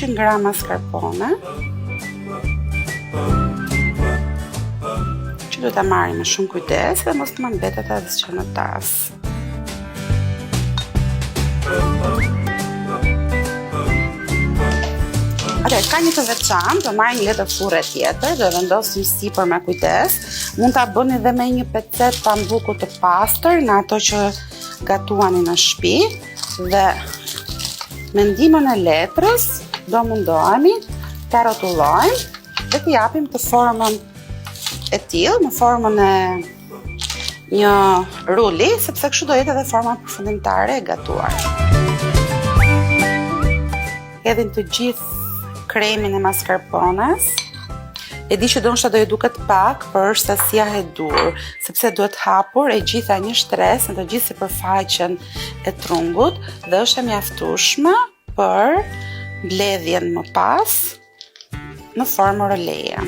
100 gram mascarpone, që duhet ta marrim me shumë kujdes dhe mos të më mbetet asgjë në tas. Ka një të veçantë, do marrim një letër furre tjetër, do e vendosim sipër me kujdes. Mund ta bëni edhe me një pecet pambuku të pastër, nga ato që gatuani në shtëpi, dhe me ndihmën e letrës do mundohemi ta rrotullojmë dhe t'i japim të formën e tillë, në formën e një ruli, sepse kështu do jetë edhe forma përfundimtare e gatuar. Hedhim të gjithë kremin e mascarpones. E di që do ndoshta do ju duket pak, por është sasia e dur, sepse duhet hapur e gjitha një shtresë në të gjithë sipërfaqen e trungut dhe është e mjaftueshme për mbledhjen më pas në formë roleje.